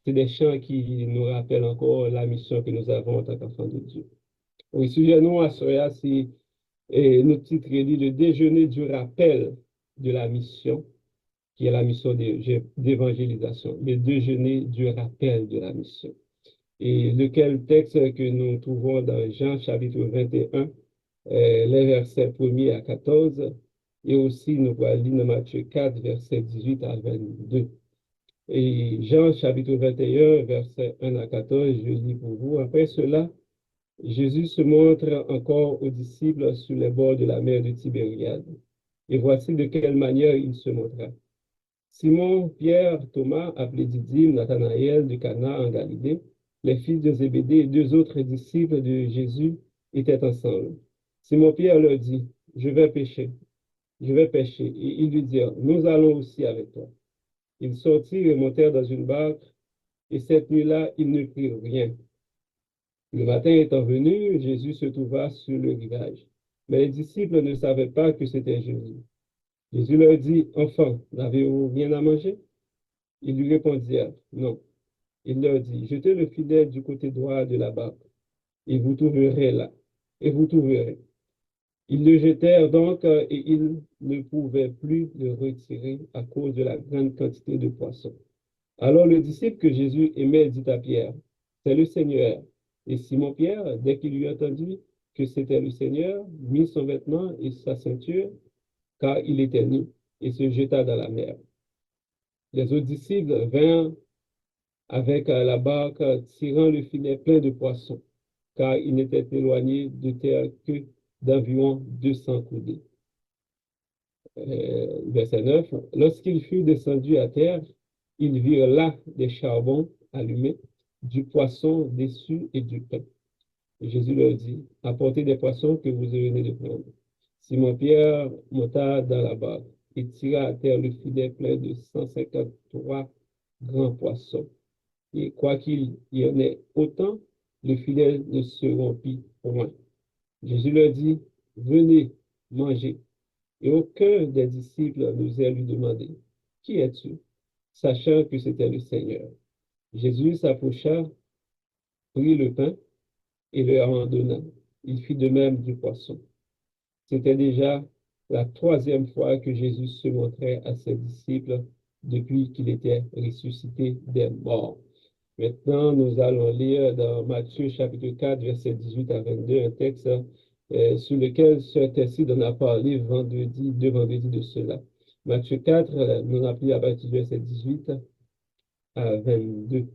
C'est des chants qui nous rappellent encore la mission que nous avons en tant qu'enfants de Dieu. Au sujet, nous, à Soya, c'est notre titre dit le déjeuner du rappel de la mission, qui est la mission d'évangélisation, le déjeuner du rappel de la mission. Et lequel texte que nous trouvons dans Jean chapitre 21, les versets 1er à 14, et aussi nous allons lire dans Matthieu 4, versets 18 à 22. Et Jean chapitre 21, versets 1 à 14, je lis pour vous. Après cela, Jésus se montre encore aux disciples sur les bords de la mer de Tibériade. Et voici de quelle manière il se montra. Simon, Pierre, Thomas, appelé Didyme, Nathanaël de Cana en Galilée, les fils de Zébédée et deux autres disciples de Jésus étaient ensemble. Simon Pierre leur dit, je vais pêcher. Et ils lui dirent, nous allons aussi avec toi. Ils sortirent et montèrent dans une barque, et cette nuit-là, ils ne prirent rien. Le matin étant venu, Jésus se trouva sur le rivage. Mais les disciples ne savaient pas que c'était Jésus. Jésus leur dit, enfants, n'avez-vous rien à manger? Ils lui répondirent, non. Il leur dit, jetez le filet du côté droit de la barque, et vous trouverez là, et vous trouverez. Ils le jetèrent donc, et ils ne pouvaient plus le retirer à cause de la grande quantité de poissons. Alors le disciple que Jésus aimait dit à Pierre, c'est le Seigneur. Et Simon-Pierre, dès qu'il eut entendu que c'était le Seigneur, mit son vêtement et sa ceinture, car il était nu, et se jeta dans la mer. Les autres disciples vinrent avec la barque, tirant le filet plein de poissons, car ils n'étaient éloignés de terre que d'environ 200 coudées. Verset 9. Lorsqu'ils furent descendus à terre, ils virent là des charbons allumés, du poisson dessus et du pain. Et Jésus leur dit, apportez des poissons que vous venez de prendre. Simon-Pierre monta dans la barque et tira à terre le filet plein de 153 grands poissons. Et quoi qu'il y en ait autant, le filet ne se rompit point. Jésus leur dit, venez, mangez. Et aucun des disciples n'osait lui demander, qui es-tu? Sachant que c'était le Seigneur. Jésus s'approcha, prit le pain et leur en donna. Il fit de même du poisson. C'était déjà la troisième fois que Jésus se montrait à ses disciples depuis qu'il était ressuscité des morts. Maintenant, nous allons lire dans Matthieu chapitre 4, verset 18 à 22, un texte sur lequel Sœur Tessie en a parlé deux vendredis de cela. Matthieu 4, nous avons pris à partir du verset 18 à 22.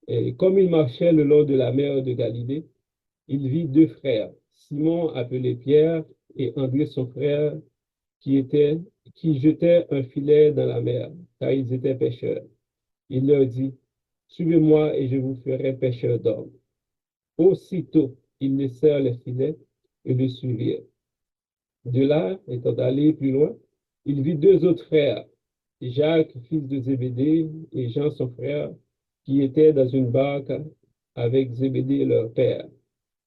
Et comme il marchait le long de la mer de Galilée, il vit deux frères, Simon appelé Pierre et André son frère, qui jetaient un filet dans la mer, car ils étaient pêcheurs. Il leur dit, suivez-moi et je vous ferai pêcheurs d'hommes. Aussitôt, ils laissèrent les filets et le suivirent. De là, étant allé plus loin, il vit deux autres frères, Jacques, fils de Zébédée, et Jean, son frère, qui étaient dans une barque avec Zébédée, leur père,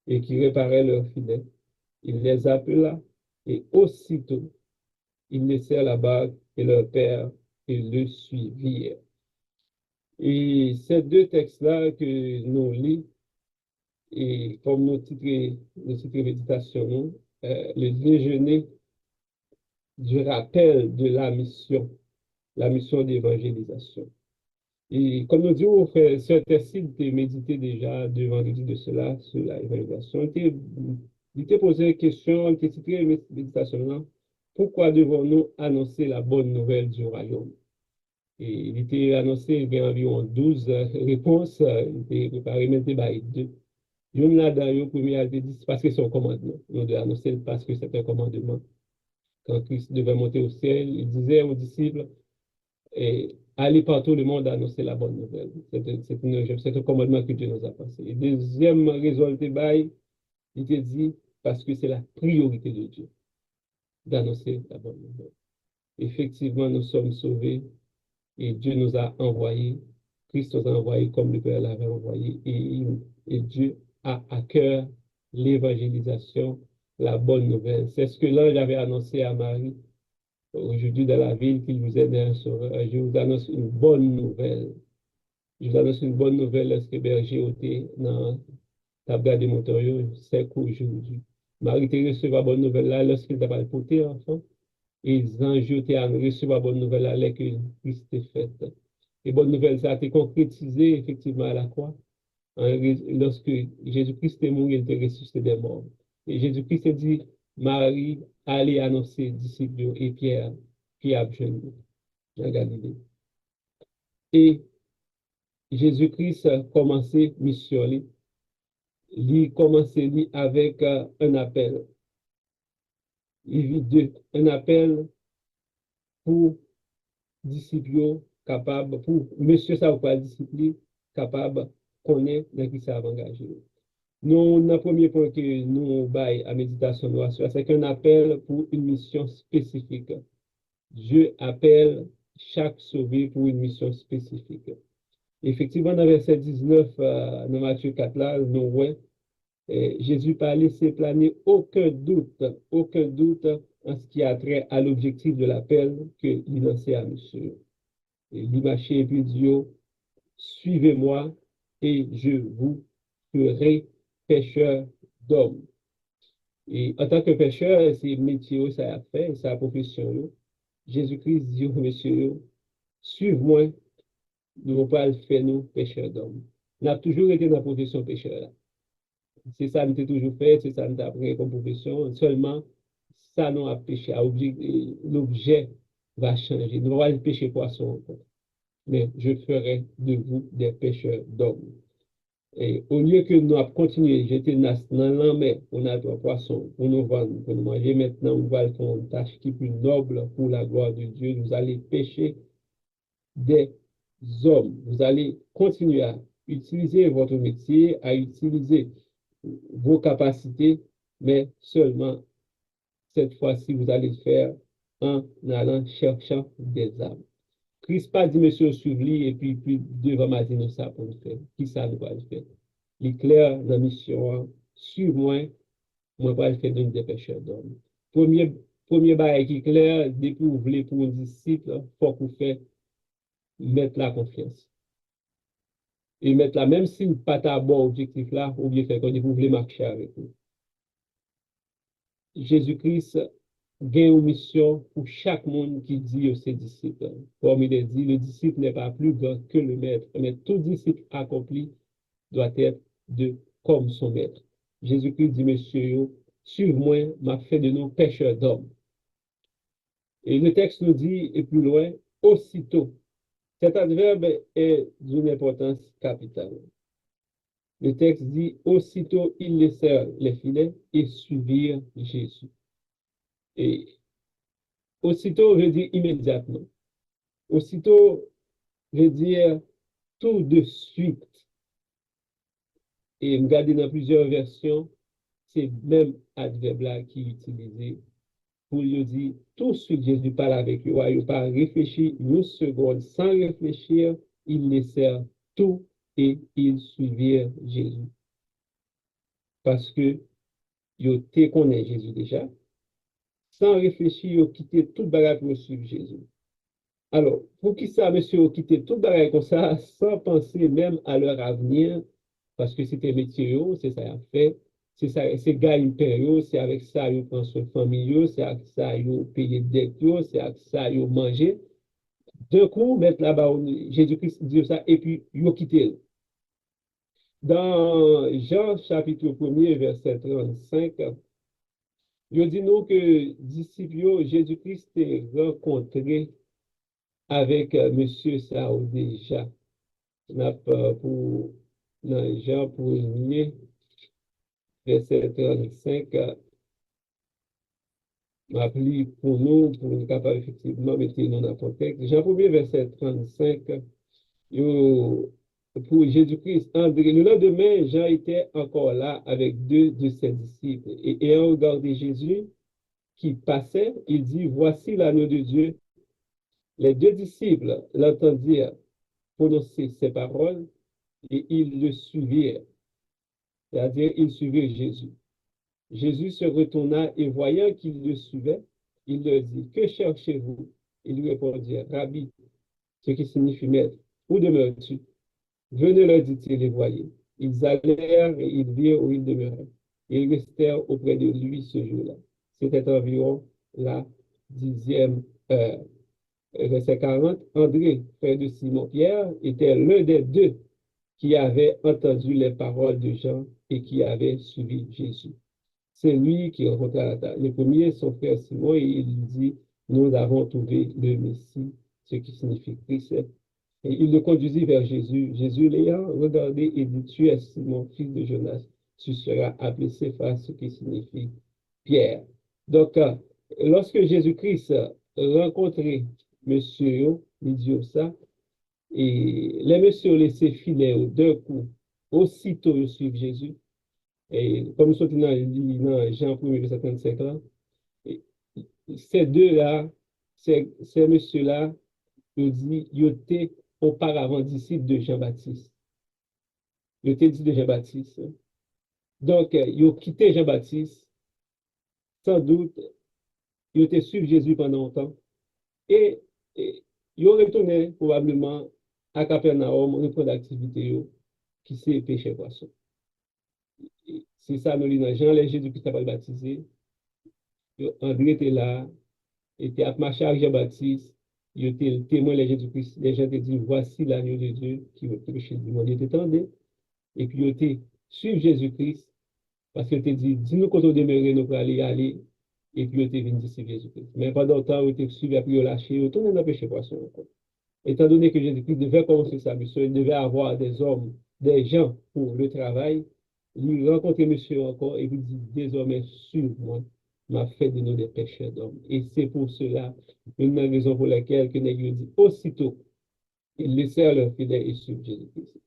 et qui réparaient leurs filets. Il les appela, et aussitôt, ils laissèrent la barque et leur père et le suivirent. Et ces deux textes-là que nous lisons, et comme nos titres méditation, le déjeuner du rappel de la mission d'évangélisation. Et comme nous disons, frère, ce texte de méditer déjà deux vendredis de cela sur l'évangélisation, il était posé une question, il était titré méditation, pourquoi devons-nous annoncer la bonne nouvelle du royaume? Et il était annoncé, il y a environ 12 réponses, il était préparé, mais il était deux. Une là-dedans, le premier a été dit, parce que c'est un commandement. On doit annoncer parce que c'est un commandement. Quand Christ devait monter au ciel, il disait aux disciples, allez partout le monde annoncer la bonne nouvelle. C'est un commandement que Dieu nous a passé. Et deuxième raison, il était dit, parce que c'est la priorité de Dieu d'annoncer la bonne nouvelle. Effectivement, nous sommes sauvés et Dieu nous a envoyés, Christ nous a envoyés comme le Père l'avait envoyé, et Dieu a à cœur l'évangélisation, la bonne nouvelle. C'est ce que l'ange avait annoncé à Marie aujourd'hui dans la ville qu'il vous est né un sauveur. Je vous annonce une bonne nouvelle. Je vous annonce une bonne nouvelle lorsque berger ôté dans table de Montorio, c'est qu'aujourd'hui. Marie te recevoir bonne nouvelle là lorsqu'il t'a pas porté enfant. Et les anges étaient à recevoir bonne nouvelle là que Christ est fait. Et bonne nouvelle, ça a été concrétisé effectivement à la croix. Lorsque Jésus-Christ est mort, il était ressuscité des morts. Et Jésus-Christ a dit, Marie, allez annoncer disciples et Pierre qui a besoin en Galilée. Et Jésus-Christ a commencé mission, il commençait avec un appel. Un appel pour disciples capables, pour monsieur ça ou pas disciple capable connaître dans qui ça va engager. Nous, le premier point que nous bail à méditation, c'est qu'un appel pour une mission spécifique. Dieu appelle chaque sauvé pour une mission spécifique. Effectivement, dans verset 19, dans Matthieu 4, là, nous voyons, Jésus n'a pas laissé planer aucun doute en ce qui a trait à l'objectif de l'appel qu'il lançait à monsieur. Il marchait et puis dit, suivez-moi et je vous ferai pêcheur d'hommes. Et en tant que pêcheur, c'est le métier, ça a fait, c'est la profession. Jésus-Christ dit au monsieur, suivez-moi, nous ne pas faire nous pêcheurs d'hommes. On a toujours été dans la profession pêcheur. C'est ça que nous avons toujours fait, c'est ça que nous avons appris comme profession. Seulement, ça nous a pêché. L'objet va changer. Nous allons pêcher poisson encore. Mais je ferai de vous des pêcheurs d'hommes. Et au lieu que nous continuions à jeter dans la mer pour notre poisson, pour nous vendre, pour nous manger, maintenant, nous allons faire une tâche qui est plus noble pour la gloire de Dieu. Vous allez pêcher des hommes. Vous allez continuer à utiliser votre métier, à utiliser vos capacités, mais seulement cette fois-ci, vous allez le faire en allant cherchant des âmes. Christ pas dit, monsieur, suivez et puis devant matin, ça pour le faire. Qui ça nous va le faire? Il est clair dans la mission, suivez-moi, moi, je vais le faire d'une des pêcheurs d'hommes. Premier bail qui est clair, dès que vous voulez pour un disciple, il faut que vous fassiez mettre la confiance. Et mettre là, même si vous n'avez pas ta bon objectif là, ou bien faire comme vous voulez marcher avec vous. Jésus-Christ gagne une mission pour chaque monde qui dit aux ses disciples. Comme il est dit, le disciple n'est pas plus grand que le maître, mais tout disciple accompli doit être comme son maître. Jésus-Christ dit, monsieur, suivez-moi, m'a fait de nous pêcheurs d'hommes. Et le texte nous dit, et plus loin, aussitôt. Cet adverbe est d'une importance capitale. Le texte dit, aussitôt ils laissèrent les filets et suivirent Jésus. Et aussitôt veut dire immédiatement. Aussitôt veut dire tout de suite. Et regardez dans plusieurs versions, c'est même adverbe-là qui est utilisé pour lui dire tout de suite Jésus parle avec eux. Il n'a pas réfléchi une seconde. Sans réfléchir, ils laissèrent tout et ils suivirent Jésus. Parce que ils te connaissent Jésus déjà. Sans réfléchir, ils ont quitté toute bagarre pour suivre Jésus. Alors, pour qui ça, monsieur, ont quitté toute bagarre comme ça, sans penser même à leur avenir, parce que c'était métier, c'est ça à fait. C'est ça, c'est gars impériaux, c'est avec ça ils prennent soin de famille, c'est avec ça ils payent des dettes, c'est avec ça ils mangent. D'un coup, mettre là-bas, Jésus-Christ dit ça, et puis ils ont quitté. Dans Jean chapitre 1er, verset 35, il dit nous que disciples, Jésus-Christ est rencontré avec monsieur Sao déjà. Pour, dans Jean 1er, verset 35, appelé pour nous capables effectivement mettre dans le contexte. Jean 1er, verset 35, pour Jésus-Christ, André, le lendemain, Jean était encore là avec deux de ses disciples. Et ayant regardé Jésus qui passait, il dit, voici l'agneau de Dieu. Les deux disciples l'entendirent prononcer ces paroles et ils le suivirent. C'est-à-dire, ils suivirent Jésus. Jésus se retourna et voyant qu'il le suivait, Il leur dit, que cherchez-vous? Ils lui répondirent, Rabbi, ce qui signifie maître, où demeures-tu? Venez, leur dit-il, les voyez. Ils allèrent et ils virent où il demeurait. Ils restèrent auprès de lui ce jour-là. C'était environ la 10e heure. Verset 40, André, frère de Simon-Pierre, était l'un des deux qui avait entendu les paroles de Jean et qui avait suivi Jésus. C'est lui qui rencontra le premier, son frère Simon, et il lui dit, nous avons trouvé le Messie, ce qui signifie Christ. Et il le conduisit vers Jésus. Jésus l'ayant regardé et dit, tu es Simon, fils de Jonas, tu seras appelé Céphas, ce qui signifie Pierre. Donc, lorsque Jésus-Christ rencontrait monsieur, il dit ça, et les messieurs laissé filer d'un coup, aussitôt ils suivent Jésus. Et comme nous sommes dans Jean 1er, verset 35 là, ces deux-là, ces messieurs-là, ils dit, ils étaient auparavant disciples de Jean-Baptiste. Ils étaient disciples de Jean-Baptiste. Donc, ils ont quitté Jean-Baptiste, sans doute, ils étaient suivis Jésus pendant longtemps, et, ils ont retourné probablement à Capernaum, reprendre l'activité qui s'est péché poisson. C'est ça, nous lisons Jean, les Jésus-Christ n'a pas baptisé. André était là, était à marcher avec Jean-Baptiste, il était le témoin de Jésus-Christ. Les gens te disent, voici l'agneau de Dieu qui va pécher du monde. Il était tendé, et puis il était suivre Jésus-Christ, parce qu'il te dit, dis-nous quand on demeurait, nous pour aller, et puis il était venu suivre Jésus-Christ. Mais pendant le temps, il était suivi, après il a lâché, il retourne dans le péché poisson encore. Étant donné que Jésus-Christ devait commencer sa mission, il devait avoir des hommes, des gens pour le travail, il rencontrait monsieur encore et lui dit, désormais, suis-moi, m'a fait de nous des pécheurs d'hommes. Et c'est pour cela, une des raisons pour laquelle que Nègre dit, aussitôt, ils laissèrent leur fidèle et suivre Jésus-Christ.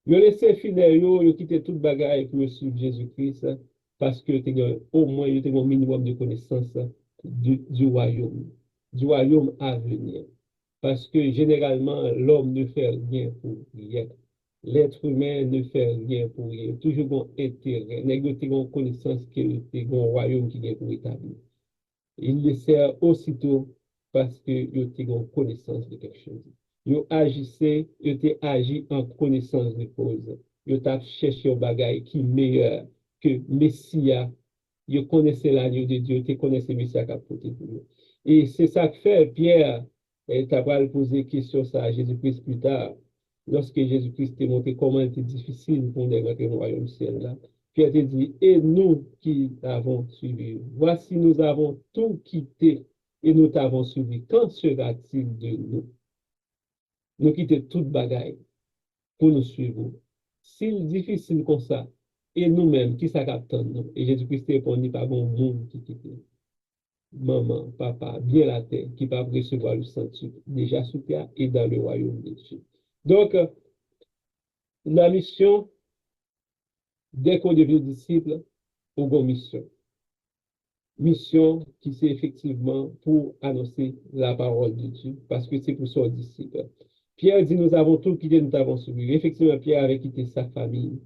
Ils ont laissé fidèle, ils ont quitté toute bagaille pour suivre Jésus-Christ, parce que au moins, ils ont un minimum de connaissance du royaume à venir. Parce que généralement, l'homme ne fait rien pour rien. L'être humain ne fait rien pour rien. Toujours bon intérêt. Négocier une connaissance que c'est un royaume qui est pour établir. Il le sert aussitôt parce qu'il a une connaissance de quelque chose. Il agissait, il agi en connaissance de cause. Il a cherché un bagage qui est meilleur que Messia. Il connaissait l'agneau de Dieu, il connaissait Messia qui a porté pour lui. Et c'est ça que fait Pierre. Et tu as poser question ça à Jésus-Christ plus tard. Lorsque Jésus-Christ t'a montré comment il était difficile pour nous rentrer dans le royaume ciel là. Pierre te dit, et nous qui avons suivi, voici nous avons tout quitté et nous t'avons suivi. Quand sera-t-il de nous? Nous quitter toute bagaille pour nous suivre. S'il est difficile comme ça, et nous-mêmes, qui s'attendent nous? Et Jésus-Christ répondit par bon monde qui quitte. Maman, papa, bien la terre, qui va recevoir le Saint-Esprit, déjà sous terre et dans le royaume de Dieu. Donc, la mission, dès qu'on devient disciple, on a une mission. Mission qui c'est effectivement pour annoncer la parole de Dieu, parce que c'est pour son disciple. Pierre dit, nous avons tout quitté, nous avons suivi. Effectivement, Pierre avait quitté sa famille.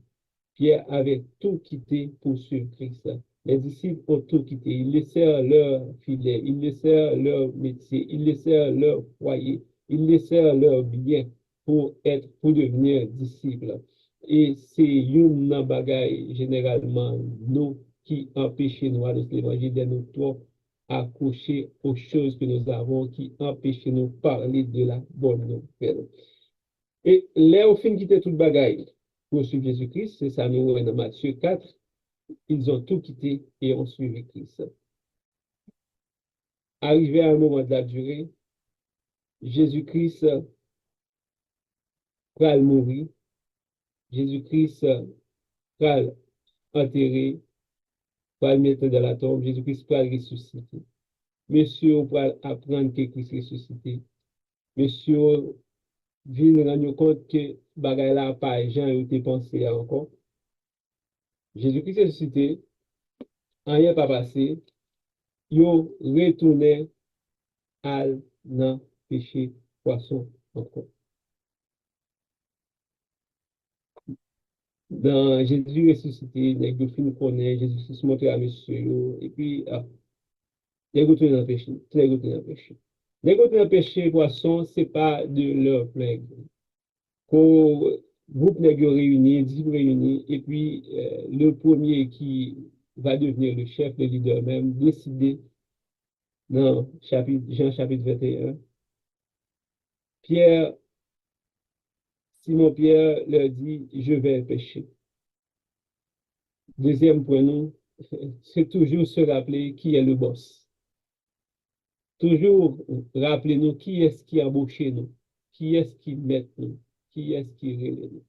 Pierre avait tout quitté pour suivre Christ. Les disciples ont tout quitté. Ils laissèrent leur filet, ils laissèrent leur métier, ils laissèrent leur foyer, ils laissèrent leur bien pour devenir disciples. Et c'est une bagaille, généralement, nous, qui empêche nous de l'évangile de nous trop accrocher aux choses que nous avons, qui empêchent nous de parler de la bonne nouvelle. Et là, au fin, quitter toute bagaille pour suivre Jésus-Christ, c'est ça, nous, dans Matthieu 4, ils ont tout quitté et ont suivi Christ. Arrivé à un moment de la durée, Jésus-Christ va mourir, Jésus-Christ va enterrer, va le mettre dans la tombe, Jésus-Christ va ressusciter. Monsieur va apprendre que Christ ressuscité. Monsieur vient rendre compte que bagay là pas Jean été pensé encore. Jésus-Christ est ressuscité, rien pas passé, yo retourné à dans péché poisson encore. Dans Jésus ressuscité, les deux filles nous connaissent, Jésus se montre à monsieur, et puis Les gouttes dans le péché. Les gouttes dans le péché. Les gouttes dans le péché, poisson, ce n'est pas de leur plein gré. Qu'au groupe nègre réuni, 10 réunis, et puis le premier qui va devenir le chef, le leader même, décider dans Jean chapitre 21. Pierre, Simon-Pierre leur dit, je vais pécher. Deuxième point, nous, c'est toujours se rappeler qui est le boss. Toujours rappelez-nous qui est-ce qui a embauché nous, qui est-ce qui met nous, qui est-ce qui relève nous.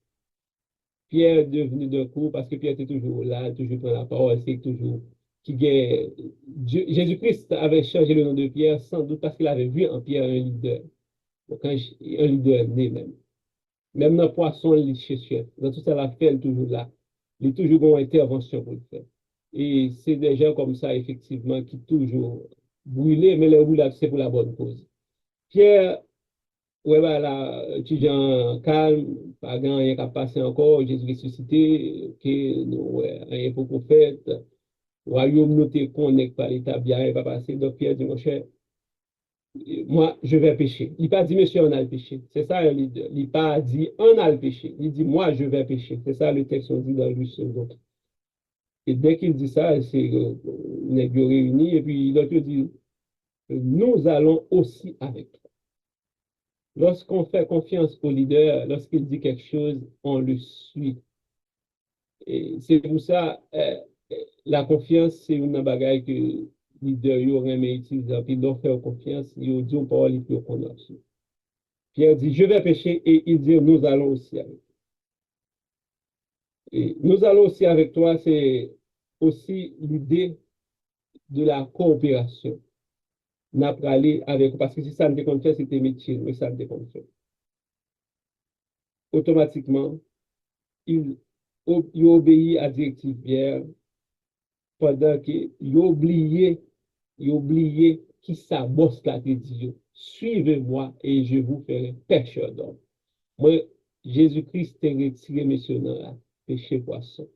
Pierre est devenu d'un coup, parce que Pierre était toujours là, toujours prend la parole, c'est toujours qui gagne. Jésus-Christ avait changé le nom de Pierre sans doute parce qu'il avait vu en Pierre un leader. Donc, un leader né même. Même dans le poisson, il est chef. Dans tout ça, la fait, elle est toujours là. Il est toujours une intervention pour le faire. Et c'est des gens comme ça, effectivement, qui toujours brûlent, mais le brûlage, c'est pour la bonne cause. Pierre, ouais, bah là, étudiant calme, pas grand, rien qu'à passer encore, Jésus ressuscité, ok, nous, ouais, rien pour qu'on fait. Royaume noté qu'on n'est pas l'état bien, il va passer. Donc Pierre dit, mon cher, moi, je vais pécher. Il n'a pas dit, monsieur, on a le péché. C'est ça un leader. Il n'a pas dit, on a le péché. Il dit, moi, je vais pécher. C'est ça le texte, on dit dans Luc. Et dès qu'il dit ça, c'est négocié réunis, et puis l'autre dit, nous allons aussi avec toi. Lorsqu'on fait confiance au leader, lorsqu'il dit quelque chose, on le suit. Et c'est pour ça, la confiance, c'est une bagaille que le leader y aurait aimé utiliser, puis doit faire confiance, il dit aux paroles, il peut connaître. Pierre dit, je vais pécher, et il dit, nous allons aussi avec toi. Et nous allons aussi avec toi, c'est aussi l'idée de la coopération. N'a pas aller avec, parce que si ça ne te fait, c'était métier, mais ça ne te fait. Automatiquement, il, il obéit à la directive Pierre pendant qu'il oublié qui sa bosse là te dit, suivez-moi et je vous ferai pêcheur d'hommes. Moi, Jésus-Christ t'a retiré monsieur dans la péché poisson.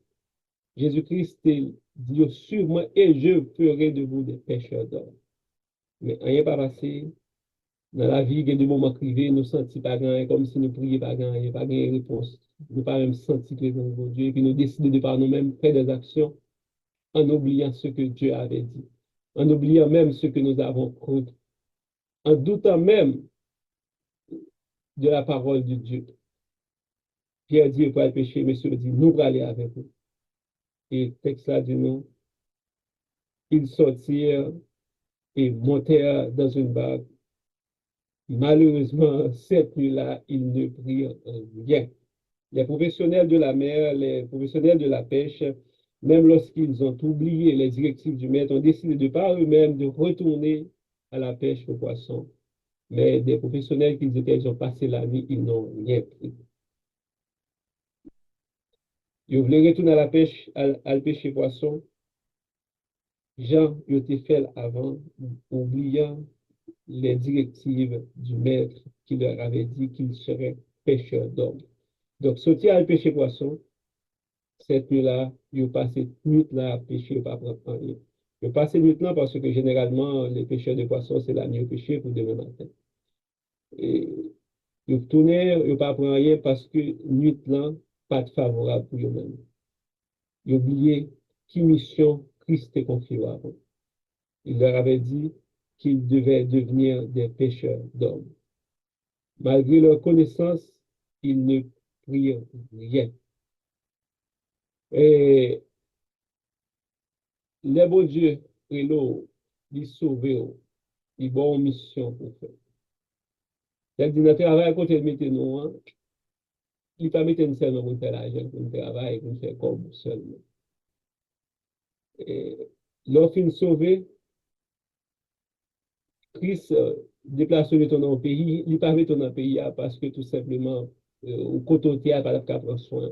Jésus-Christ t'a dit sur moi et je ferai de vous des pêcheurs d'hommes. Mais rien pas passé. Dans la vie, il y a des moments privés, nous ne sentons pas grand, comme si nous ne prions pas grand, il n'y a pas de réponse. Nous ne pas même sentir présence de Dieu. Et puis nous décidons de par nous-mêmes faire des actions en oubliant ce que Dieu avait dit, en oubliant même ce que nous avons cru, en doutant même de la parole de Dieu. Pierre dit, pour le péché, monsieur dit, nous allons aller avec vous. Et le texte là dit non, ils sortirent et montèrent dans une barque. Malheureusement, cette nuit-là, ils ne prirent rien. Les professionnels de la mer, les professionnels de la pêche, même lorsqu'ils ont oublié les directives du maître, ont décidé de par eux-mêmes de retourner à la pêche aux poissons. Mais des professionnels qu'ils étaient, ils ont passé la nuit, ils n'ont rien pris. Ils voulaient retourner à la pêche, à le pêcher poisson. Jean, il était fait avant, oubliant les directives du maître qui leur avait dit qu'ils seraient pêcheurs d'hommes. Donc, sortir à le pêcher poisson, cette nuit-là, ils ont passé toute nuit là à pêcher, pas prendre rien. Ils ont passé nuit là parce que généralement, les pêcheurs de poissons, c'est la nuit au pêcher pour demain matin. Et ils ont tourné, ils n'ont pas pris rien parce que nuit là, pas de favorable pour eux-mêmes. Ils ont oublié qui mission Christ est confié avant. Il leur avait dit qu'ils devaient devenir des pêcheurs d'hommes. Malgré leur connaissance, ils ne prirent rien. Et le bon Dieu est là, il sauve, il a une mission pour faire. C'est-à-dire, dans le travail, à côté de mettre nous, il ne pas mettre une seule pour faire l'argent, pour travailler, pour faire comme seulement. Lorsqu'il sauvé, Christ déplace dans le pays, il ne pas mettre dans le pays parce que tout simplement, au côté, il n'a pas prendre soin.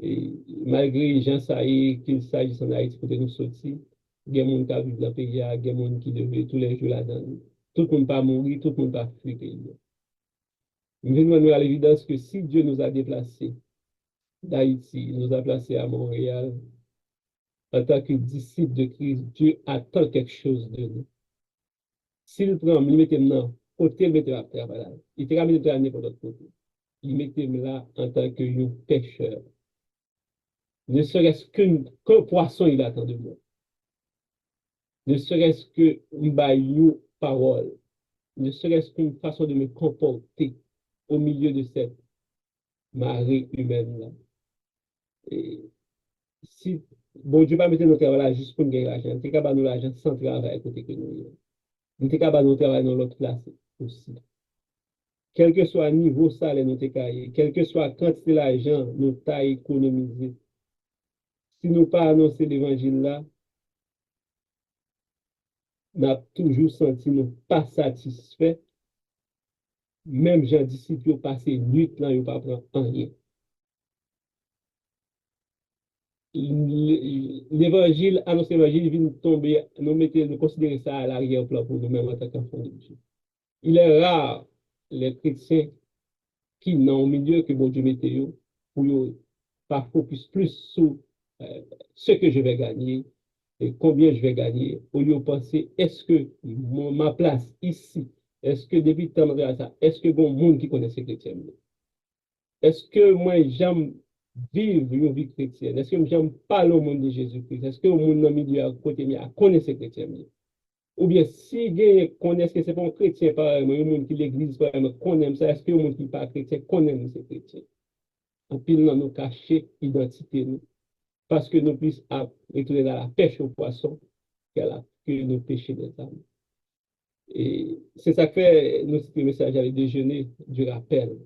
Et malgré les gens qu'il s'agisse en Haïti pour nous sortir, il y a des gens qui vivent dans le pays, il y a des gens qui devaient tous les jours là-dedans. Tout le monde pas mourir, tout le monde pas fuir le pays. Nous venons à l'évidence que si Dieu nous a déplacés d'Haïti, il nous a placés à Montréal, en tant que disciple de Christ, Dieu attend quelque chose de nous. S'il prend, il met maintenant, côté, il met à travailler. Il te ramène à n'importe côté. Il met là en tant que pêcheur. Ne serait-ce qu'un poisson, il attend de moi. Ne serait-ce qu'une parole. Ne serait-ce qu'une façon de me comporter au milieu de cette marée humaine-là. Et si, bon Dieu, pas mettre notre travail là juste pour nous gagner l'argent, il est capable de nous l'argent sans travail côté que nous. Il est capable de nous travailler dans l'autre place aussi. Quel que soit le niveau salaire nous cahier, quel que soit la quantité d'argent nous avons économisé, si nous pas annoncer l'évangile là, nous avons toujours senti nous pas satisfaits, même gens disciples passé nuit là, ils pas prendre rien. L'évangile, annoncer l'évangile, vient tomber, nous considérer ça à l'arrière-plan pour nous-mêmes en tant qu'enfants de Dieu. Il est rare les chrétiens qui n'ont au milieu que bon Dieu météo pour pas focus plus sur ce que je vais gagner et combien je vais gagner, au lieu de penser est-ce que ma place ici, est-ce que depuis le temps de ça, est-ce que bon monde qui connaît ces chrétiens? Est-ce que moi j'aime vivre une vie chrétienne? Est-ce que j'aime parler au monde de Jésus-Christ? Est-ce que le monde dans le milieu à côté de connaît ces chrétiens? Ou bien, si quelqu'un connaît que ce n'est pas un chrétien, par exemple, un monde qui l'église, par exemple, connaît ça, est-ce que le monde qui n'est pas chrétien connaît ces chrétiens? En pile, nous cacher l'identité, nous, parce que nous puissions retourner dans la pêche aux poissons que nous pêcher des âmes. Et c'est ça que fait nous citer le message avec déjeuner du rappel.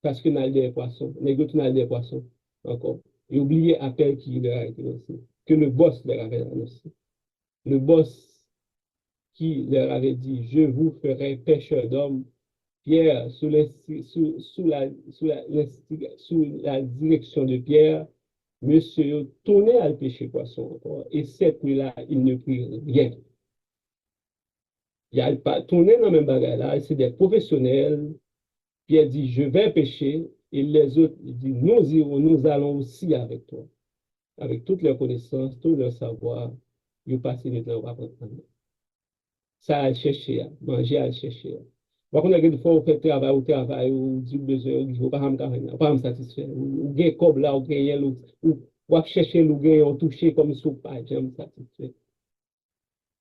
Parce que nous avons des poissons, nous avons des poissons encore. Et oubliez l'appel qui leur a été lancé, que le boss leur avait annoncé. Le boss qui leur avait dit, je vous ferai pêcheur d'hommes. Pierre, sous la direction de Pierre, monsieur tournait à le pêcher poisson encore. Et cette nuit-là, il ne prit rien. Il n'y a pas tourné dans le même bagage là, c'est des professionnels. Pierre dit, je vais pêcher. Et les autres disent, nous irons, nous allons aussi avec toi. Avec toutes leurs connaissances, tout leur savoir, ils passent le temps à apprendre. Ça à chercher, manger à chercher. Par contre, il faut faire travail, ou du besoin, ou pas me satisfaire. Ou gain comme là, ou gain ou chercher, ou gain, ou toucher comme ça, pas, j'aime satisfaire.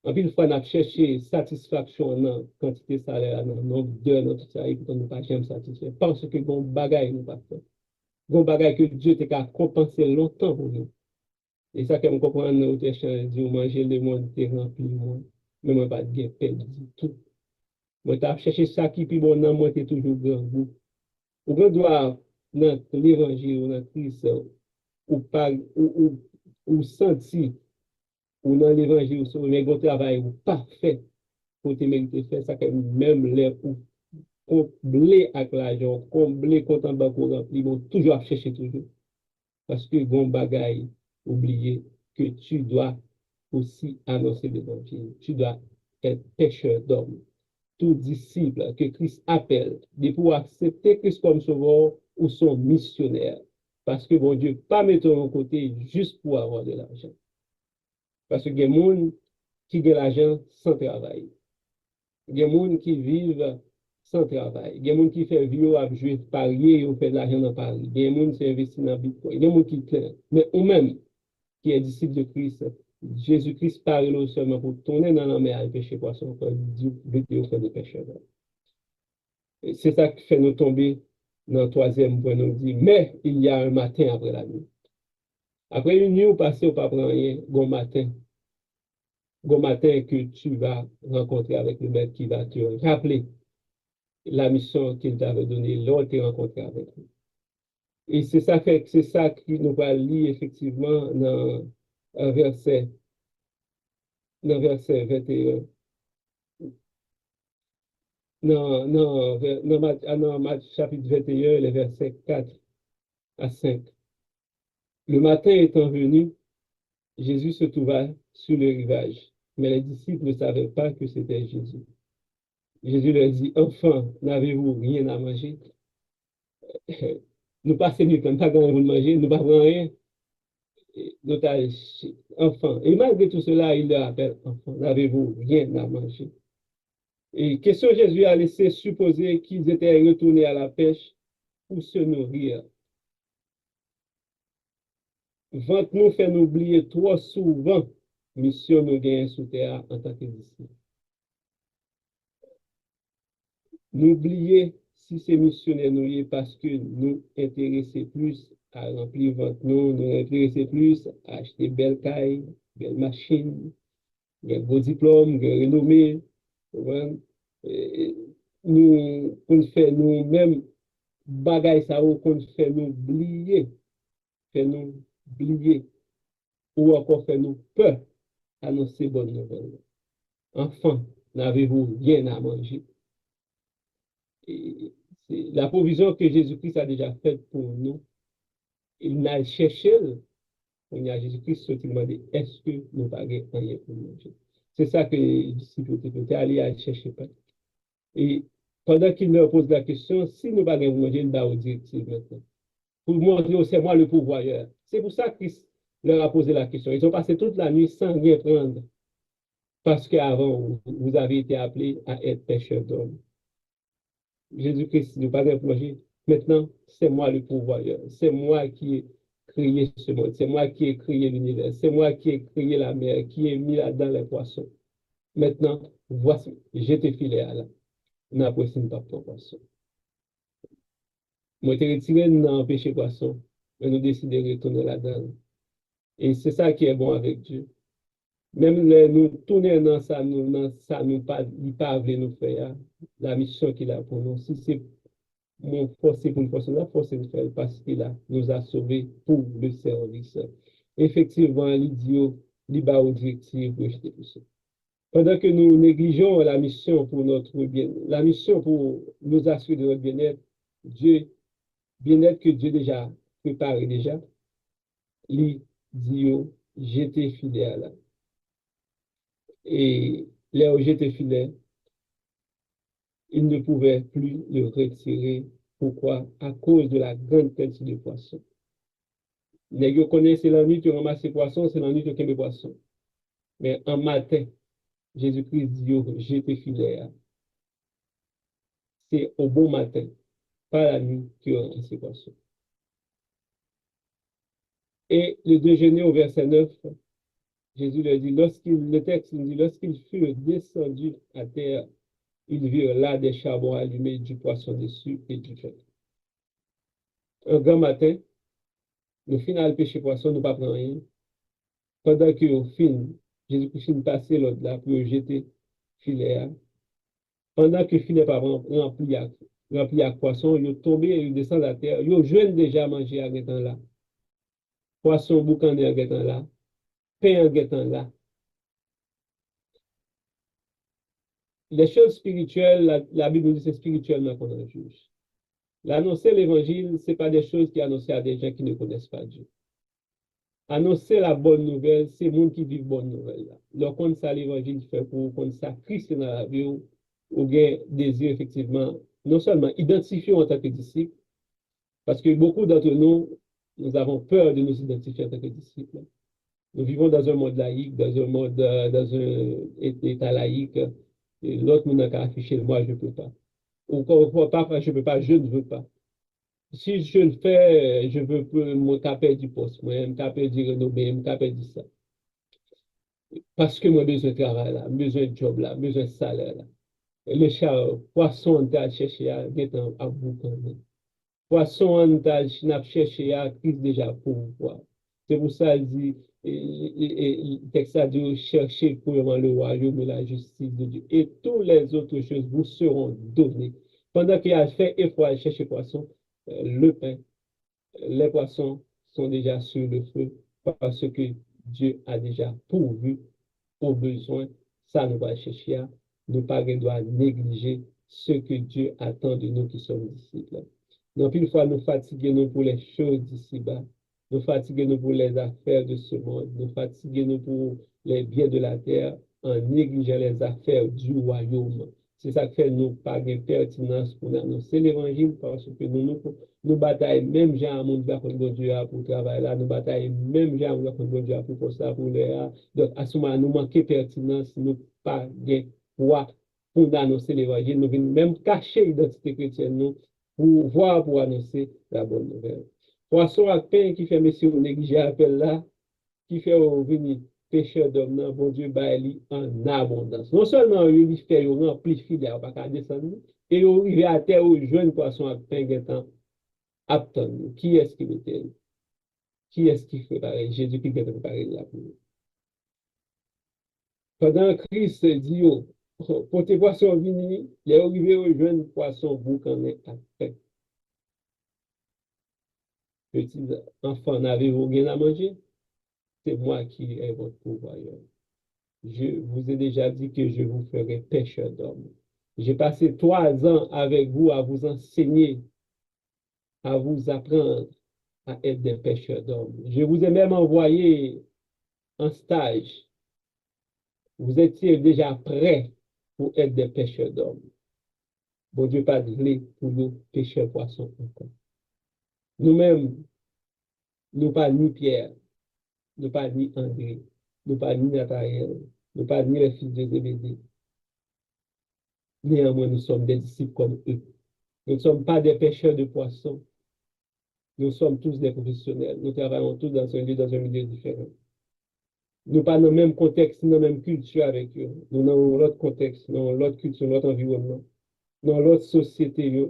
En plus, une fois, on a cherché satisfaction dans quantité de salaire, dans nombre d'heures, dans tout ça, et puis on n'a pas jamais satisfait. Parce que bon bagaille nous pas fait. Bon bagaille que Dieu t'a compensé longtemps pour nous. Et ça, qu'on comprend, nous, dit, manger le monde, t'es rempli le monde. Mais moi, pas de gain perdu tout. Moi, t'as cherché ça qui, puis bon, non, moi, t'es toujours grand goût. Ou qu'on doit, dans l'évangile, ou dans Christ, ou pas, ou sentir, ou dans l'évangile, ou mais un travail, ou parfait, pour te mériter faire ça, que même les pour combler avec l'argent, combler compte en banque rempli, bon, toujours chercher toujours. Parce que bon bagaille, oubliez que tu dois aussi annoncer l'évangile. Tu dois être pêcheur d'hommes. Tout disciple que Christ appelle, de pouvoir accepter Christ comme sauveur ou son missionnaire. Parce que bon Dieu, pas mettre de côté juste pour avoir de l'argent. Parce que il y a des gens qui ont de l'argent sans travail. Il y a des gens qui vivent sans travail. Il y a des gens qui font vie à jouer parier ou faire de l'argent dans Paris. Il y a des gens qui investissent dans Bitcoin. Il y a des gens qui plaint. Mais ou même qui est disciple de Christ, Jésus-Christ parle seulement pour tourner dans la mer et pêcher poisson, pour dire au fait des pêcheurs. C'est ça qui fait nous tomber dans le troisième point. Nous dit, mais il y a un matin après la nuit. Après une nuit, on passe au pas prendre rien, bon matin que tu vas rencontrer avec le maître qui va te rappeler la mission qu'il t'avait donnée lors de tes rencontres avec lui. Et c'est ça qui nous va lire effectivement verset, dans verset 21. Dans Matthieu chapitre 21, les versets 4 à 5. Le matin étant venu, Jésus se trouva sur le rivage, mais les disciples ne savaient pas que c'était Jésus. Jésus leur dit, enfants, n'avez-vous rien à manger? Nous passons du temps, pas grand de manger, nous ne prenons rien. enfants. Et malgré tout cela, il leur appelle enfants. N'avez-vous rien à manger? Et question Jésus a laissé supposer qu'ils étaient retournés à la pêche pour se nourrir. Vente nous fait nous oublier trop souvent mission nous gagne sous terre en tant que disciples. N'oubliez si c'est missionnaire nous parce que nous intéressons plus à remplir votre nom, nous intéressons plus à acheter belles cailles, belles machines, des beaux diplômes, des renommées. Nous, qu'on fait nous-mêmes, bagaille ça, qu'on fait nous oublier, ou encore fait nous peur annoncer bonne nouvelle. Enfin, n'avez-vous rien à manger? Et la provision que Jésus-Christ a déjà faite pour nous. Il n'a cherché, on a Jésus-Christ qui demandé, est-ce que nous n'avons rien pour manger? C'est ça que les disciples étaient allés à chercher. Et pendant qu'il leur pose la question, si nous n'avons pas manger, nous avons directive maintenant. Pour montrer, c'est moi le pourvoyeur. C'est pour ça que Christ leur a posé la question. Ils ont passé toute la nuit sans rien prendre. Parce qu'avant, vous avez été appelés à être pêcheurs d'hommes. Jésus-Christ ne pas manger. Maintenant, c'est moi le pourvoyeur. C'est moi qui ai créé ce monde. C'est moi qui ai créé l'univers. C'est moi qui ai créé la mer, qui ai mis là-dedans les poissons. Maintenant, voici, j'ai tes filets là. N'apprécie pas ton poisson. Moi, je retiré dans péché poisson, mais nous décidons de retourner là-dedans. Et c'est ça qui est bon avec Dieu. Même nous tourner dans ça, nous pas nous faire la mission qu'il a pour nous. Si c'est mon forcé pour une personne, la force de faire parce qu'il nous a sauvés pour le service. Effectivement, l'idiot, l'IBA objectif, rejeter tout ça. Pendant que nous négligeons la mission pour notre bien, la mission pour nous assurer de notre bien-être, bien-être que Dieu déjà préparé déjà, l'idiot, j'étais fidèle. Et là où j'étais fidèle, il ne pouvait plus le retirer. Pourquoi? À cause de la grande quantité de poissons. Les gens connaissent la nuit, tu ramasses les poissons, c'est la nuit que tu les poissons. Mais en matin, Jésus-Christ dit, j'étais fidèle. C'est au bon matin, pas la nuit, que tu ramasses les poissons. Et le déjeuner au verset 9, Jésus leur dit, le texte dit, lorsqu'ils furent descendus à terre, ils virent là des charbons allumés, du poisson dessus et du pain. Un grand matin, le final péché poisson, nous pas prendre rien. Pendant que au fin, Jésus-Christ passé l'autre là pour jeter filet. Pendant que le filet pas rempli à poisson, il est tombé, il descend à terre. Il jeune déjà manger à guetan là. Poisson boucané à guetan là. Pain à guetan là. Les choses spirituelles, la Bible dit c'est spirituellement qu'on en juge. L'annoncer l'évangile, ce n'est pas des choses qui annoncent à des gens qui ne connaissent pas Dieu. Annoncer la bonne nouvelle, c'est le monde qui vit bonne nouvelle. Donc, quand ça l'évangile fait pour qu'on ça Christ dans la vie, ou bien désir effectivement, non seulement identifier en tant que disciple, parce que beaucoup d'entre nous, nous avons peur de nous identifier en tant que disciples. Nous vivons dans un monde laïque, dans un état laïque, et l'autre monde n'a qu'à afficher, moi je ne peux pas. Ou pas, je ne peux pas, je ne veux pas. Si je le fais, je veux me taper du poste, moi, me taper du renommé, me taper du ça. Parce que moi, besoin de travail là, besoin de job là, besoin de salaire là. Le poisson, on t'a cherché à être à bout quand même. Poisson, on t'a cherché à crise déjà pour voir. C'est pour ça qu'il dit, le texte a dit, cherchez premièrement le royaume et la justice de Dieu. Et toutes les autres choses vous seront données. Pendant qu'il a fait effort à chercher poisson, le pain, les poissons sont déjà sur le feu parce que Dieu a déjà pourvu aux besoins. Ça, nous va chercher à ne pas doit négliger ce que Dieu attend de nous qui sommes disciples. Donc, une fois nous fatiguons pour les choses d'ici-bas, nous fatiguons pour les affaires de ce monde, nous fatiguons pour les biens de la terre en négligeant les affaires du royaume. C'est ça qui fait nous pas de pertinence pour annoncer l'évangile parce que nous bataillons même gens à monde contre bon Dieu pour travailler là, nous bataillons même gens contre bon Dieu pour ça, pour le. Donc, à ce moment, nous manquons de pertinence, nous pas de foi pour annoncer l'évangile. Nous venons même cacher l'identité chrétienne nous pour voir, pour annoncer la bonne nouvelle. Poisson à pain qui fait monsieur négliger appel là, qui fait venir pécheur d'homme, bon Dieu, baili en abondance. Non seulement il fait remplir filière, pas qu'à descendre, et il arrive à terre où jeune poisson à pain temps attendre. Qui est-ce qui mettait? Qui est-ce qui fait pareil? Jésus qui a préparé là pour nous. Pendant Christ dit, pour tes poissons venir, il est arrivé au jeune poisson, vous qu'en êtes après. Petits enfants, n'avez-vous rien à manger? C'est moi qui ai votre pourvoyeur. Je vous ai déjà dit que je vous ferai pêcheur d'hommes. J'ai passé 3 ans avec vous à vous enseigner, à vous apprendre à être des pêcheurs d'hommes. Je vous ai même envoyé en stage. Vous étiez déjà prêts pour être des pêcheurs d'hommes. Bon Dieu, pas de lait pour nous pêcheurs poissons encore. Nous-mêmes, nous pas ni Pierre, nous pas ni André, nous pas ni Nathanaël, nous pas ni les fils de Zébédée. Néanmoins, nous sommes des disciples comme eux. Nous ne sommes pas des pêcheurs de poissons. Nous sommes tous des professionnels. Nous travaillons tous dans un milieu différent. Nous pas dans le même contexte, dans la même culture avec eux. Nous avons l'autre contexte, dans l'autre culture, l'autre environnement, dans l'autre société,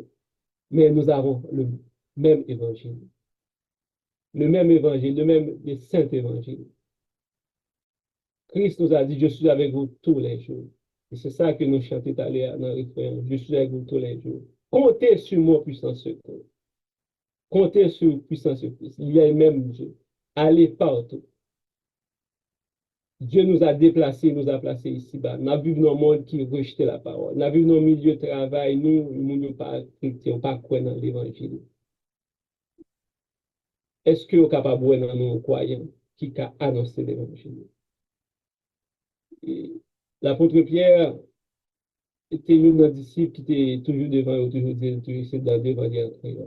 mais nous avons le même évangile. Le même évangile, le même saint évangile. Christ nous a dit, je suis avec vous tous les jours. Et c'est ça que nous chantons dans le refrain. Je suis avec vous tous les jours. Comptez sur mon puissant secours. Comptez sur le puissance de Christ. Il y a même Dieu. Allez partout. Dieu nous a déplacés, nous a placés ici-bas. Nous vivons dans un monde qui rejette la parole. Nous vivons dans un milieu de travail, nous ne pas chrétiens, pas croire dans l'évangile. Est-ce que vous êtes capable de voir dans nos croyants qui a annoncé l'évangile? L'apôtre Pierre était l'un des disciples qui était toujours devant, toujours devant les.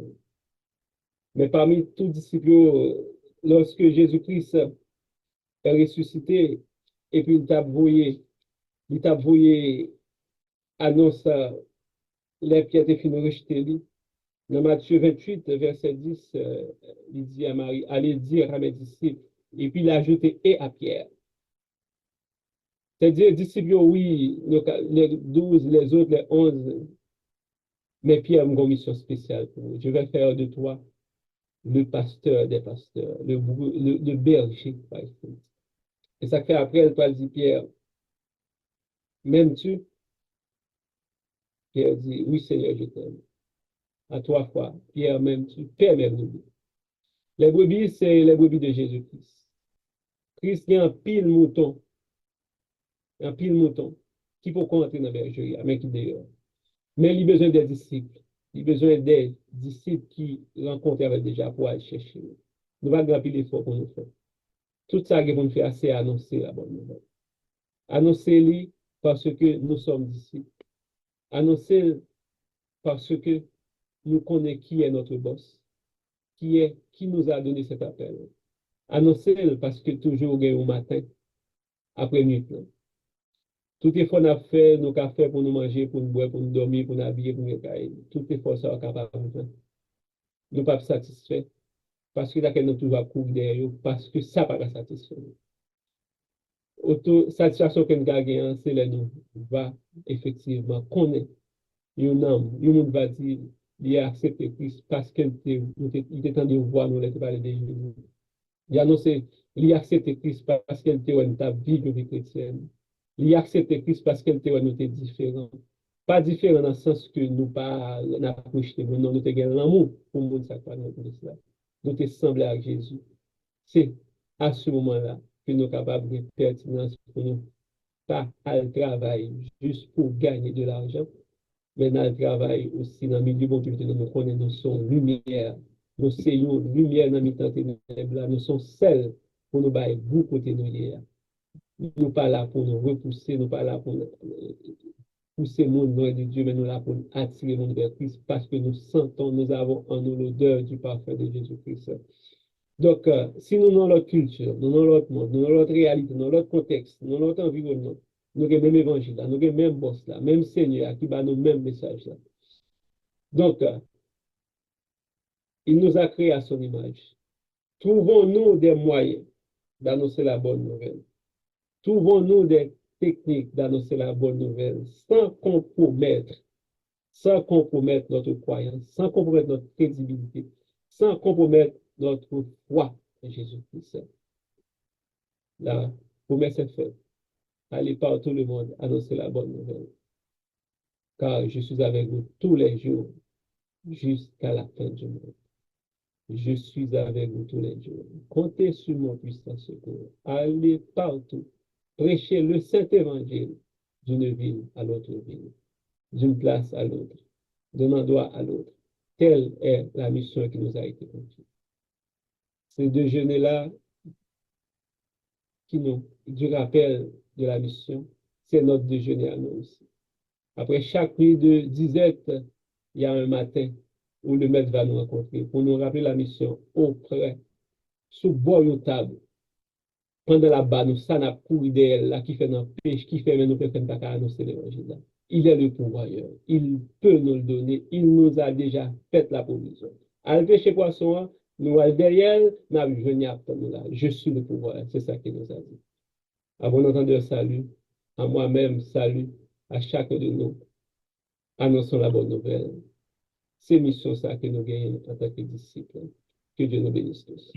Mais parmi tous les disciples, lorsque Jésus-Christ est ressuscité, et puis il t'a voyé annonce les pierres étaient finies rejetées. Dans Matthieu 28, verset 10, il dit à Marie, allez dire à mes disciples, et puis il a ajouté et à Pierre. C'est-à-dire, disciples, oui, les 12, les autres, les 11, mais Pierre a une mission spéciale pour vous. Je vais faire de toi le pasteur des pasteurs, le berger, par exemple. Et ça fait après, elle dit Pierre, m'aimes-tu? Pierre dit, oui Seigneur, je t'aime. À 3 fois, Pierre, m'aimes-tu? Père, mes brebis. Les brebis, c'est les brebis de Jésus-Christ. Christ a un pile mouton, qui peut entrer dans la bergerie, mais qui dehors. Mais il a besoin des disciples. Il a besoin des disciples qui rencontrent avec déjà pour aller chercher. Nous allons gagner l'effort pour nous faire. Tout ça que nous faire, c'est annoncer la bonne nouvelle. Annoncer-les parce que nous sommes disciples. Annoncer parce que nous connaissons qui est notre boss, qui nous a donné cet appel. Annoncer parce que toujours au matin, après nuit. Tout effort qu'on a fait, nous avons fait pour nous manger, pour nous boire, pour nous dormir, pour nous habiller, pour nous cailler. Tout effort ça capable de faire. Nous ne sommes pas satisfaits parce que nous toujours à courir derrière, parce que ça ne pas satisfait. Satisfaction que nous gagnons, c'est là nous va effectivement connaître un homme, un monde va dire, il a accepté Christ parce qu'il était temps de voir nous les parler de Jésus. Il a annoncé, il a accepté Christ parce qu'il était dans ta vie de vie chrétienne. Il a accepté Christ parce qu'il était dans notre différent. Pas différent dans le sens que nous pas n'approchons, non, nous avons l'amour pour le monde, ça pas dans cela. Nous te semblés à Jésus. C'est à ce moment-là que nous sommes capables de pertinence pour nous pas à le travail juste pour gagner de l'argent, mais dans le travail aussi dans le milieu bon Dieu, nous connaissons, nous sommes lumière, nous sommes lumière dans le milieu ténèbres, nous sommes seuls pour nous bailler beaucoup de nous. Nous pas là pour nous repousser, nous pas là pour nous pousser le monde loin de Dieu, mais nous là pour attirer le monde vers Christ parce que nous sentons, nous avons en nous l'odeur du parfum de Jésus-Christ. Donc, si nous dans notre culture, nous dans notre monde, nous dans notre réalité, dans notre contexte, dans notre environnement, nous avons le même évangile, nous avons le même boss, là, même Seigneur qui va nous même message. Là. Donc, il nous a créé à son image. Trouvons-nous des moyens d'annoncer la bonne nouvelle. Trouvons-nous des techniques d'annoncer la bonne nouvelle sans compromettre notre croyance, sans compromettre notre crédibilité, sans compromettre notre foi en Jésus-Christ. La promesse est faite. Allez partout le monde, annoncer la bonne nouvelle. Car je suis avec vous tous les jours jusqu'à la fin du monde. Je suis avec vous tous les jours. Comptez sur mon puissant secours. Allez partout. Prêchez le saint évangile d'une ville à l'autre ville, d'une place à l'autre, d'un endroit à l'autre. Telle est la mission qui nous a été confiée. Ces déjeuners-là, qui nous, du rappel de la mission, c'est notre déjeuner à nous aussi. Après chaque nuit de disette, il y a un matin où le maître va nous rencontrer pour nous rappeler la mission auprès, sous bord de table. Pendant la bas, nous, ça n'a pour idéal là, qui fait notre pêche, qui fait nous faire pas annoncer l'évangile là. Il est le pourvoyeur. Il peut nous le donner. Il nous a déjà fait la provision. À le pêcher poisson, nous allons derrière, nous avons venu à nous là. Je suis le pourvoyeur. C'est ça qu'il nous a dit. À bon entendeur, salut. À moi-même, salut. À chacun de nous. Annonçons la bonne nouvelle. C'est mission ça que nous gagnons en tant que disciples. Que Dieu nous bénisse tous.